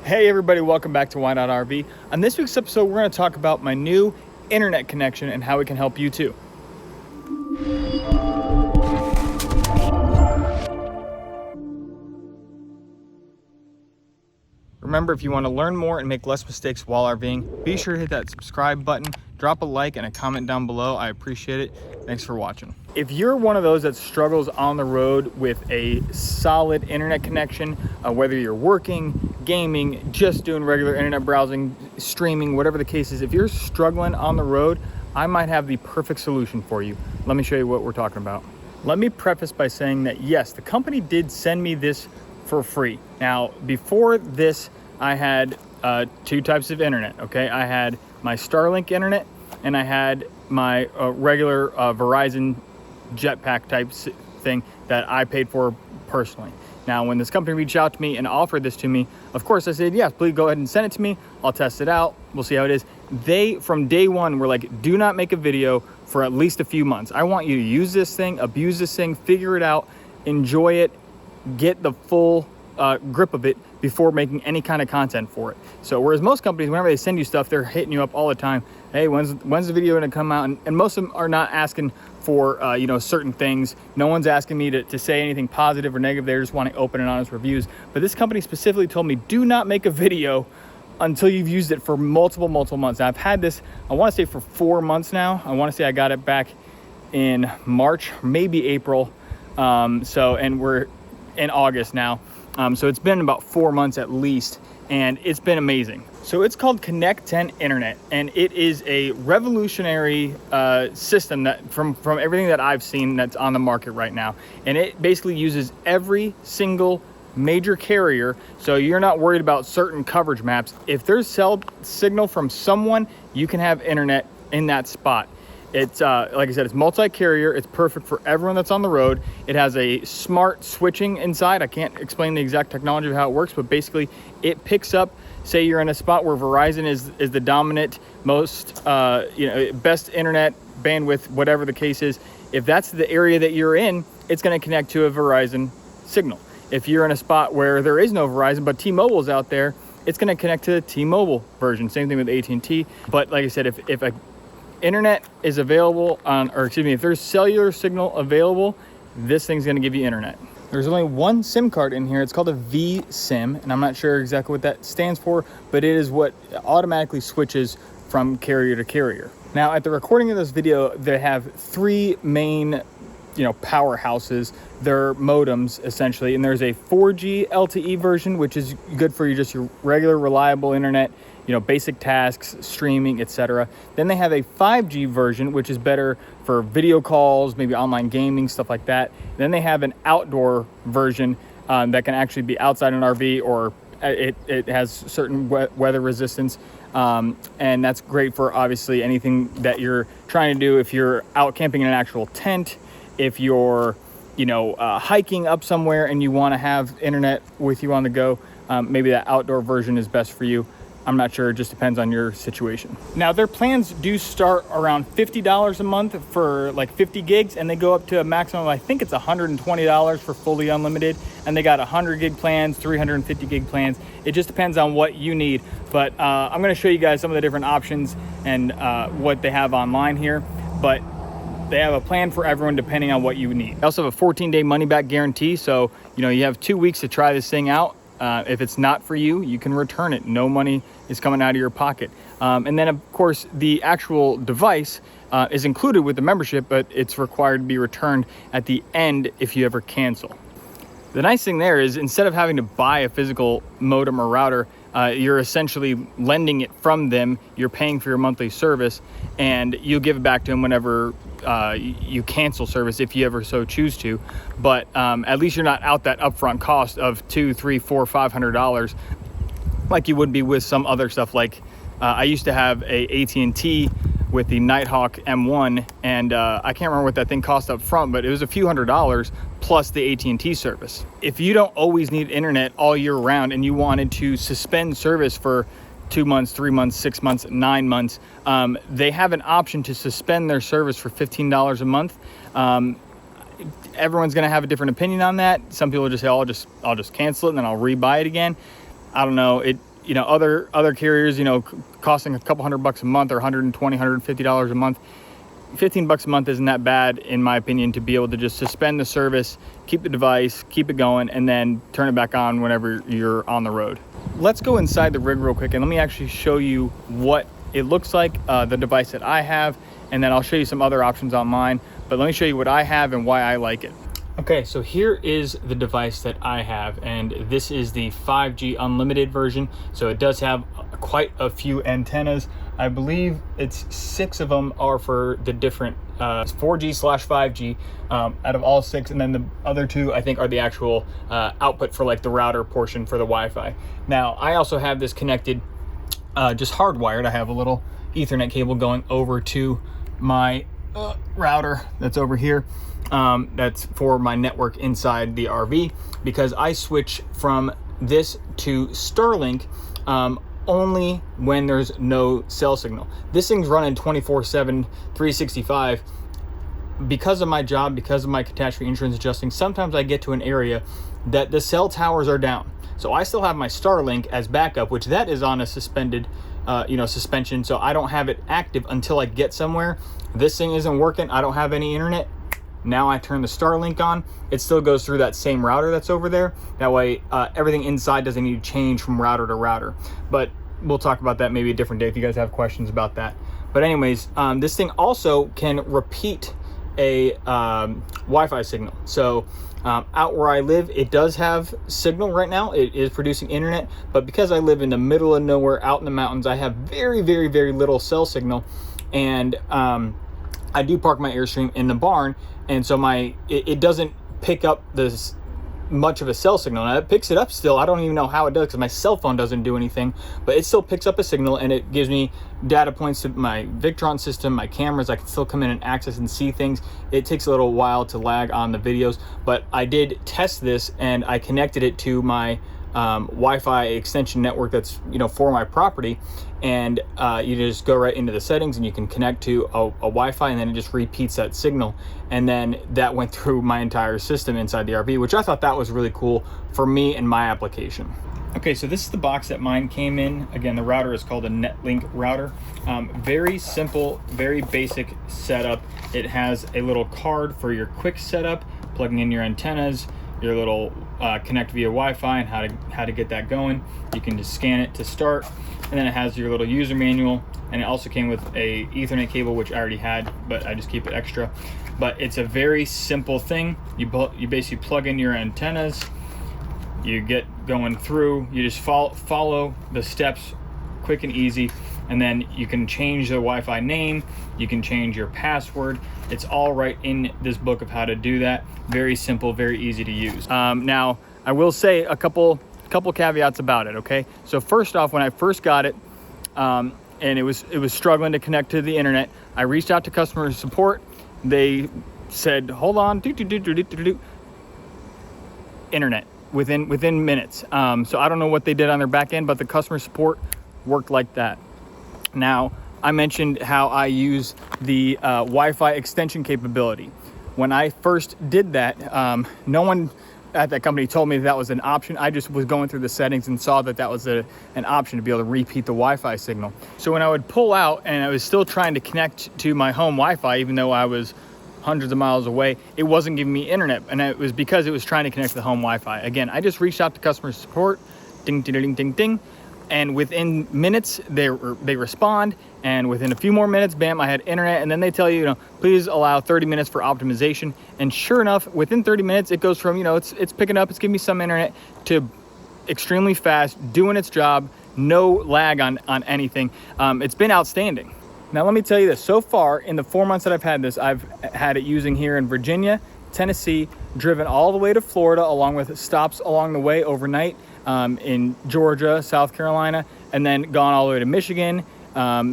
Hey everybody, welcome back to Why Not RV. On this week's episode, we're going to talk about my new internet connection and how it can help you too. Remember, if you want to learn more and make less mistakes while RVing, be sure to hit that subscribe button, drop a like and a comment down below. I appreciate it. Thanks for watching. If you're one of those that struggles on the road with a solid internet connection, whether you're working, gaming, just doing regular internet browsing, streaming, whatever the case is, if you're struggling on the road, I might have the perfect solution for you. Let me show you what we're talking about. Let me preface by saying that yes, the company did send me this for free. Now, before this, I had two types of internet, okay? I had my Starlink internet and I had my regular Verizon jetpack type thing that I paid for personally. Now, when this company reached out to me and offered this to me, of course I said, yes, please go ahead and send it to me. I'll test it out. We'll see how it is. They, from day one, were like, do not make a video for at least a few months. I want you to use this thing, abuse this thing, figure it out, enjoy it, get the full grip of it before making any kind of content for it. So whereas most companies, whenever they send you stuff, they're hitting you up all the time. Hey, when's the video gonna come out? And most of them are not asking for certain things. No one's asking me to say anything positive or negative. They're just wanting open and honest reviews. But this company specifically told me, do not make a video until you've used it for multiple months. Now, I've had this, I want to say for 4 months now. I want to say I got it back in March, maybe April. And we're in August now. So it's been about 4 months at least, and it's been amazing. So it's called Connecten Internet, and it is a revolutionary system that from everything that I've seen that's on the market right now. And it basically uses every single major carrier, so you're not worried about certain coverage maps. If there's cell signal from someone, you can have internet in that spot. It's like I said, it's multi-carrier. It's perfect for everyone that's on the road. It has a smart switching inside. I can't explain the exact technology of how it works, but basically it picks up, say you're in a spot where Verizon is the dominant, most best internet bandwidth, whatever the case is. If that's the area that you're in, it's going to connect to a Verizon signal. If you're in a spot where there is no Verizon, but T-Mobile's out there, it's going to connect to the T-Mobile version. Same thing with AT&T. But like I said, if a internet is available if there's cellular signal available, this thing's going to give you internet. There's only one SIM card in here. It's called a vSIM, and I'm not sure exactly what that stands for, but it is what automatically switches from carrier to carrier. Now, at the recording of this video, they have three main powerhouses. They're modems essentially, and there's a 4G LTE version, which is good for your regular reliable internet, basic tasks, streaming, etc. Then they have a 5G version, which is better for video calls, maybe online gaming, stuff like that. Then they have an outdoor version that can actually be outside an RV, or it has certain weather resistance. And that's great for obviously anything that you're trying to do. If you're out camping in an actual tent, if you're hiking up somewhere and you want to have internet with you on the go, maybe that outdoor version is best for you. I'm not sure, it just depends on your situation. Now, their plans do start around $50 a month for like 50 gigs, and they go up to a maximum, I think it's $120 for fully unlimited, and they got 100 gig plans, 350 gig plans. It just depends on what you need, but I'm gonna show you guys some of the different options and what they have online here, but they have a plan for everyone depending on what you need. They also have a 14-day money-back guarantee, so you have 2 weeks to try this thing out. If it's not for you, you can return it. No money is coming out of your pocket. And then, of course, the actual device is included with the membership, but it's required to be returned at the end if you ever cancel. The nice thing there is, instead of having to buy a physical modem or router, you're essentially lending it from them. You're paying for your monthly service, and you'll give it back to them whenever you cancel service, if you ever so choose to. But at least you're not out that upfront cost of $200, $300, $400, $500 like you would be with some other stuff. Like I used to have a AT&T with the Nighthawk M1, and I can't remember what that thing cost up front, but it was a few $100s plus the AT&T service. If you don't always need internet all year round and you wanted to suspend service for 2 months, 3 months, 6 months, 9 months, they have an option to suspend their service for $15 a month. Everyone's gonna have a different opinion on that. Some people just say, I'll just cancel it and then I'll rebuy it again. I don't know. other carriers, costing a couple $100 a month or $120, $150 a month. $15 a month isn't that bad, in my opinion, to be able to just suspend the service, keep the device, keep it going, and then turn it back on whenever you're on the road. Let's go inside the rig real quick and let me actually show you what it looks like, the device that I have, and then I'll show you some other options on mine. But let me show you what I have and why I like it. Okay, so here is the device that I have, and this is the 5G unlimited version. So it does have quite a few antennas. I believe it's 6 of them are for the different 4G/5G out of all 6, and then the other 2 I think are the actual output for like the router portion for the Wi-Fi. Now I also have this connected just hardwired. I have a little Ethernet cable going over to my router that's over here. That's for my network inside the RV, because I switch from this to Starlink only when there's no cell signal. This thing's running 24/7, 365. Because of my job, because of my catastrophe insurance adjusting, sometimes I get to an area that the cell towers are down. So I still have my Starlink as backup, which that is on a suspended suspension. So I don't have it active until I get somewhere. This thing isn't working. I don't have any internet. Now I turn the Starlink on. It still goes through that same router that's over there. That way everything inside doesn't need to change from router to router. But we'll talk about that maybe a different day if you guys have questions about that. But anyways, this thing also can repeat a Wi-Fi signal. So out where I live, it does have signal right now. It is producing internet, but because I live in the middle of nowhere out in the mountains, I have very, very, very little cell signal. And I do park my Airstream in the barn, and so it doesn't pick up this much of a cell signal. Now it picks it up still. I don't even know how it does, because my cell phone doesn't do anything, but it still picks up a signal, and it gives me data points to my Victron system, my cameras. I can still come in and access and see things. It takes a little while to lag on the videos, but I did test this, and I connected it to my Wi-Fi extension network that's for my property, and you just go right into the settings and you can connect to a Wi-Fi, and then it just repeats that signal, and then that went through my entire system inside the RV, which I thought that was really cool for me and my application. Okay, so this is the box that mine came in. Again, the router is called a Netlink router. Very simple, very basic setup. It has a little card for your quick setup, plugging in your antennas, your little connect via Wi-Fi, and how to get that going. You can just scan it to start, and then it has your little user manual, and it also came with a Ethernet cable, which I already had, but I just keep it extra. But it's a very simple thing. You basically plug in your antennas, you get going through, you just follow the steps, quick and easy, and then you can change the Wi-Fi name, you can change your password. It's all right in this book of how to do that. Very simple, very easy to use. Now, I will say a couple caveats about it, okay? So first off, when I first got it, and it was struggling to connect to the internet, I reached out to customer support. They said, hold on, internet within minutes. So I don't know what they did on their back end, but the customer support worked like that. Now, I mentioned how I use the Wi-Fi extension capability. When I first did that, no one at that company told me that was an option. I just was going through the settings and saw that was an option to be able to repeat the Wi-Fi signal. So when I would pull out and I was still trying to connect to my home Wi-Fi, even though I was hundreds of miles away, it wasn't giving me internet, and it was because it was trying to connect to the home Wi-Fi. Again, I just reached out to customer support, ding, ding, ding, ding, ding, and within minutes they respond, and within a few more minutes, bam, I had internet. And then they tell you, please allow 30 minutes for optimization. And sure enough, within 30 minutes, it goes from, it's picking up, it's giving me some internet, to extremely fast, doing its job, no lag on anything. It's been outstanding. Now, let me tell you this. So far, in the 4 months that I've had this, I've had it using here in Virginia, Tennessee, driven all the way to Florida, along with stops along the way overnight in Georgia, South Carolina, and then gone all the way to Michigan,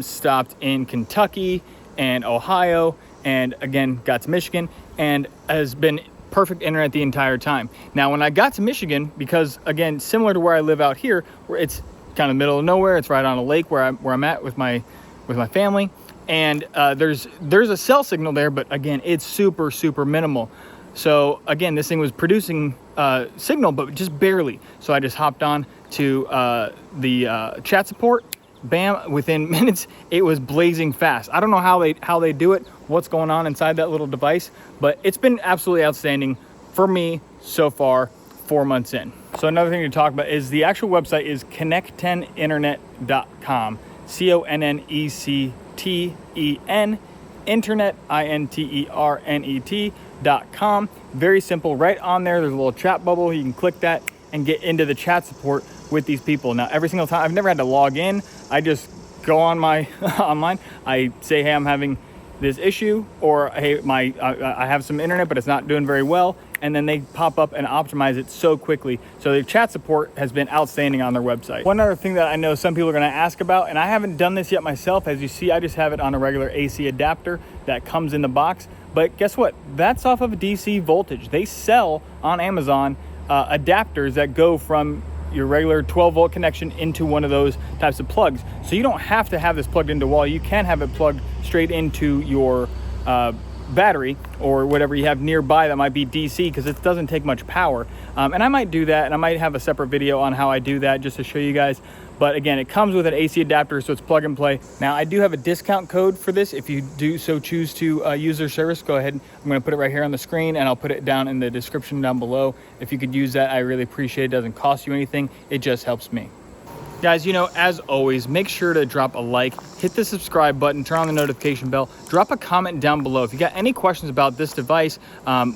stopped in Kentucky and Ohio, and again, got to Michigan, and has been perfect internet the entire time. Now, when I got to Michigan, because again, similar to where I live out here, where it's kind of middle of nowhere, it's right on a lake where I'm at with my family, and there's a cell signal there, but again, it's super, super minimal. So again, this thing was producing signal, but just barely. So I just hopped on, to the chat support, bam, within minutes, it was blazing fast. I don't know how they do it, what's going on inside that little device, but it's been absolutely outstanding for me so far, 4 months in. So another thing to talk about is the actual website is connecteninternet.com, CONNECTEN, internet, INTERNET.com. Very simple. Right on there, there's a little chat bubble. You can click that and get into the chat support with these people. Now, every single time, I've never had to log in. I just go on my online. I say, hey, I'm having this issue, or hey, I have some internet, but it's not doing very well. And then they pop up and optimize it so quickly. So the chat support has been outstanding on their website. One other thing that I know some people are gonna ask about, and I haven't done this yet myself, as you see, I just have it on a regular AC adapter that comes in the box. But guess what? That's off of DC voltage. They sell on Amazon adapters that go from your regular 12 volt connection into one of those types of plugs. So you don't have to have this plugged into the wall. You can have it plugged straight into your battery or whatever you have nearby that might be DC, because it doesn't take much power. And I might do that, and I might have a separate video on how I do that just to show you guys. But again, it comes with an AC adapter, so it's plug and play. Now, I do have a discount code for this. If you do so choose to use their service, go ahead. I'm gonna put it right here on the screen, and I'll put it down in the description down below. If you could use that, I really appreciate it. It doesn't cost you anything. It just helps me. Guys, you know, as always, make sure to drop a like, hit the subscribe button, turn on the notification bell, drop a comment down below. If you got any questions about this device,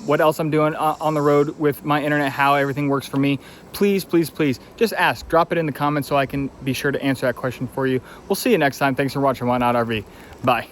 what else I'm doing on the road with my internet, how everything works for me, please, please, please, just ask. Drop it in the comments so I can be sure to answer that question for you. We'll see you next time. Thanks for watching Why Not RV. Bye.